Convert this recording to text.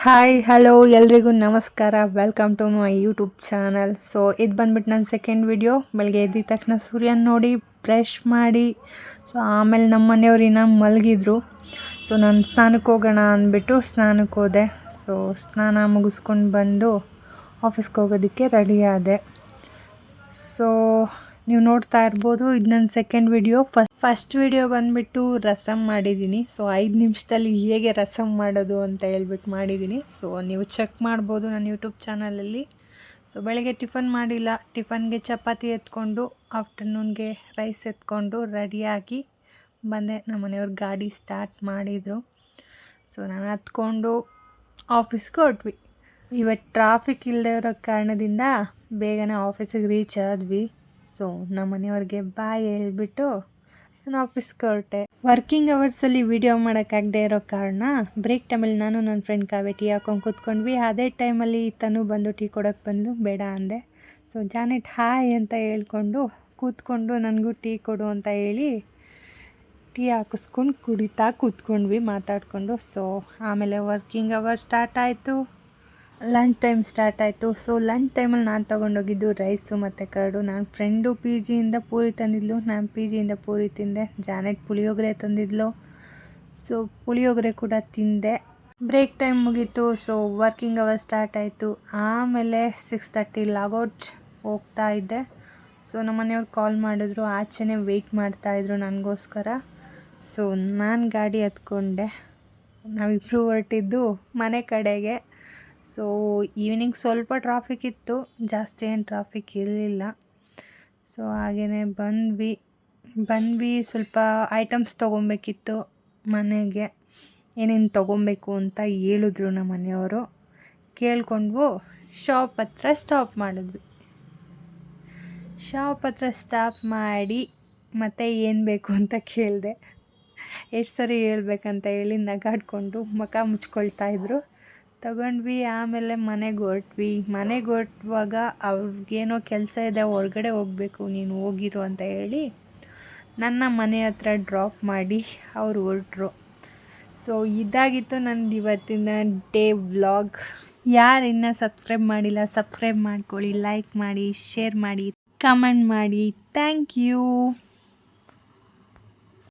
Hi hello ಎಲ್ರಿಗೂ ನಮಸ್ಕಾರ. Welcome to my YouTube channel. So ಇದು ಬಂದ್ಬಿಟ್ಟು ನನ್ನ ಸೆಕೆಂಡ್ ವಿಡಿಯೋ. ಬೆಳಗ್ಗೆ ಎದ್ದಿದ ತಕ್ಷಣ ಸೂರ್ಯನ ನೋಡಿ ಬ್ರಷ್ ಮಾಡಿ ಸೊ ಆಮೇಲೆ ನಮ್ಮ ಮನೆಯವ್ರು ಇನ್ನೂ ಮಲಗಿದ್ರು. ಸೊ ನಾನು ಸ್ನಾನಕ್ಕೆ ಹೋಗೋಣ ಅಂದ್ಬಿಟ್ಟು ಸ್ನಾನಕ್ಕೆ ಹೋದೆ. ಸೊ ಸ್ನಾನ ಮುಗಿಸ್ಕೊಂಡು ಬಂದು ಆಫೀಸ್ಗೆ ಹೋಗೋದಕ್ಕೆ ರೆಡಿ ಆದೆ. ಸೊ ನೀವು ನೋಡ್ತಾ ಇರ್ಬೋದು, ಇದು ನನ್ನ ಸೆಕೆಂಡ್ ವಿಡಿಯೋ. ಫಸ್ಟ್ ವಿಡಿಯೋ ಬಂದುಬಿಟ್ಟು ರಸಮ್ ಮಾಡಿದ್ದೀನಿ. ಸೊ 5 ನಿಮಿಷದಲ್ಲಿ ಹೇಗೆ ರಸಮ್ ಮಾಡೋದು ಅಂತ ಹೇಳ್ಬಿಟ್ಟು ಮಾಡಿದ್ದೀನಿ. ಸೊ ನೀವು ಚೆಕ್ ಮಾಡ್ಬೋದು ನನ್ನ ಯೂಟ್ಯೂಬ್ ಚಾನಲಲ್ಲಿ. ಸೊ ಬೆಳಗ್ಗೆ ಟಿಫನ್ ಮಾಡಿಲ್ಲ, ಟಿಫನ್ಗೆ ಚಪಾತಿ ಎತ್ಕೊಂಡು ಆಫ್ಟರ್ನೂನ್ಗೆ ರೈಸ್ ಎತ್ಕೊಂಡು ರೆಡಿಯಾಗಿ ಬಂದೆ. ನಮ್ಮ ಮನೆಯವ್ರ ಗಾಡಿ ಸ್ಟಾರ್ಟ್ ಮಾಡಿದರು. ಸೊ ನಾನು ಹತ್ಕೊಂಡು ಆಫೀಸ್ಗೆ ಹೊರಟ್ವಿ. ಇವತ್ತು ಟ್ರಾಫಿಕ್ ಇಲ್ಲದೆ ಇರೋ ಕಾರಣದಿಂದ ಬೇಗನೆ ಆಫೀಸಿಗೆ ರೀಚ್ ಆದ್ವಿ. ಸೊ ನಮ್ಮ ಮನೆಯವ್ರಿಗೆ ಬಾಯ್ ಹೇಳ್ಬಿಟ್ಟು ನಾನು ಆಫೀಸ್ಗೆ ಹೊರಟೆ. ವರ್ಕಿಂಗ್ ಅವರ್ಸಲ್ಲಿ ವೀಡಿಯೋ ಮಾಡೋಕ್ಕಾಗದೇ ಇರೋ ಕಾರಣ ಬ್ರೇಕ್ ಟೈಮಲ್ಲಿ ನಾನು ನನ್ನ ಫ್ರೆಂಡ್ ಕಾವ್ಯ ಟೀ ಹಾಕೊಂಡು ಕೂತ್ಕೊಂಡ್ವಿ. ಅದೇ ಟೈಮಲ್ಲಿ ತನು ಬಂದು ಟೀ ಕೊಡೋಕ್ಕೆ ಬಂದು ಬೇಡ ಅಂದೆ. ಸೊ ಜಾನೆಟ್ ಹಾಯ್ ಅಂತ ಹೇಳ್ಕೊಂಡು ಕೂತ್ಕೊಂಡು ನನಗೂ ಟೀ ಕೊಡು ಅಂತ ಹೇಳಿ ಟೀ ಹಾಕಿಸ್ಕೊಂಡು ಕುಡಿತಾ ಕೂತ್ಕೊಂಡ್ವಿ ಮಾತಾಡಿಕೊಂಡು. ಸೊ ಆಮೇಲೆ ವರ್ಕಿಂಗ್ ಅವರ್ ಸ್ಟಾರ್ಟ್ ಆಯಿತು, ಲಂಚ್ ಟೈಮ್ ಸ್ಟಾರ್ಟ್ ಆಯಿತು. ಸೊ ಲಂಚ್ ಟೈಮಲ್ಲಿ ನಾನು ತೊಗೊಂಡೋಗಿದ್ದು ರೈಸು ಮತ್ತು ಕರ್ಡು. ನನ್ನ ಫ್ರೆಂಡು ಪಿ ಜಿಯಿಂದ ಪೂರಿ ತಂದಿದ್ಲು, ನಾನು ಪಿ ಜಿಯಿಂದ ಪೂರಿ ತಿಂದೆ. ಜಾನೆಟ್ ಪುಳಿಯೋಗರೆ ತಂದಿದ್ಲು, ಸೊ ಪುಳಿಯೋಗರೆ ಕೂಡ ತಿಂದೆ. ಬ್ರೇಕ್ ಟೈಮ್ ಮುಗೀತು. ಸೊ ವರ್ಕಿಂಗ್ ಅವರ್ ಸ್ಟಾರ್ಟ್ ಆಯಿತು. ಆಮೇಲೆ 6:30 ಲಾಗೌಟ್ ಹೋಗ್ತಾ ಇದ್ದೆ. ಸೊ ನಮ್ಮ ಮನೆಯವ್ರು ಕಾಲ್ ಮಾಡಿದ್ರು, ಆಚೆನೇ ವೆಯ್ಟ್ ಮಾಡ್ತಾಯಿದ್ರು ನನಗೋಸ್ಕರ. ಸೊ ನಾನು ಗಾಡಿ ಹತ್ಕೊಂಡೆ. ನಾವಿಬ್ಬರು ಹೊರಟಿದ್ದು ಮನೆ ಕಡೆಗೆ. ಸೊ ಈವ್ನಿಂಗ್ ಸ್ವಲ್ಪ ಟ್ರಾಫಿಕ್ ಇತ್ತು, ಜಾಸ್ತಿ ಏನು ಟ್ರಾಫಿಕ್ ಇರಲಿಲ್ಲ. ಸೊ ಹಾಗೆಯೇ ಬಂದ್ವಿ ಸ್ವಲ್ಪ ಐಟಮ್ಸ್ ತೊಗೊಬೇಕಿತ್ತು ಮನೆಗೆ. ಏನೇನು ತೊಗೊಬೇಕು ಅಂತ ಹೇಳಿದ್ರು ನಮ್ಮ ಮನೆಯವರು. ಕೇಳ್ಕೊಂಡ್ವು, ಶಾಪ್ ಹತ್ರ ಸ್ಟಾಪ್ ಮಾಡಿದ್ವಿ. ಶಾಪ್ ಹತ್ರ ಸ್ಟಾಪ್ ಮಾಡಿ ಮತ್ತೆ ಏನು ಬೇಕು ಅಂತ ಕೇಳಿದೆ. ಎಷ್ಟು ಸರಿ ಹೇಳ್ಬೇಕಂತ ಹೇಳಿ ನಗಾಡ್ಕೊಂಡು ಮುಖ ಮುಚ್ಕೊಳ್ತಾಯಿದ್ರು. ತಗೊಂಡ್ವಿ. ಆಮೇಲೆ ಮನೆಗೆ ಹೊರಟುವಾಗ ಅವ್ರಿಗೇನೋ ಕೆಲಸ ಇದೆ, ಹೊರಗಡೆ ಹೋಗಬೇಕು, ನೀನು ಹೋಗಿರು ಅಂತ ಹೇಳಿ ನನ್ನ ಮನೆ ಹತ್ರ ಡ್ರಾಪ್ ಮಾಡಿ ಅವರು ಹೊರಟ್ರು. ಸೊ ಇದಾಗಿತ್ತು ನಂದು ಇವತ್ತಿನ ಡೇ ವ್ಲಾಗ್. ಯಾರು ಇನ್ನೂ ಸಬ್ಸ್ಕ್ರೈಬ್ ಮಾಡಿಲ್ಲ ಸಬ್ಸ್ಕ್ರೈಬ್ ಮಾಡ್ಕೊಳ್ಳಿ, ಲೈಕ್ ಮಾಡಿ, ಶೇರ್ ಮಾಡಿ, ಕಮೆಂಟ್ ಮಾಡಿ. Thank you.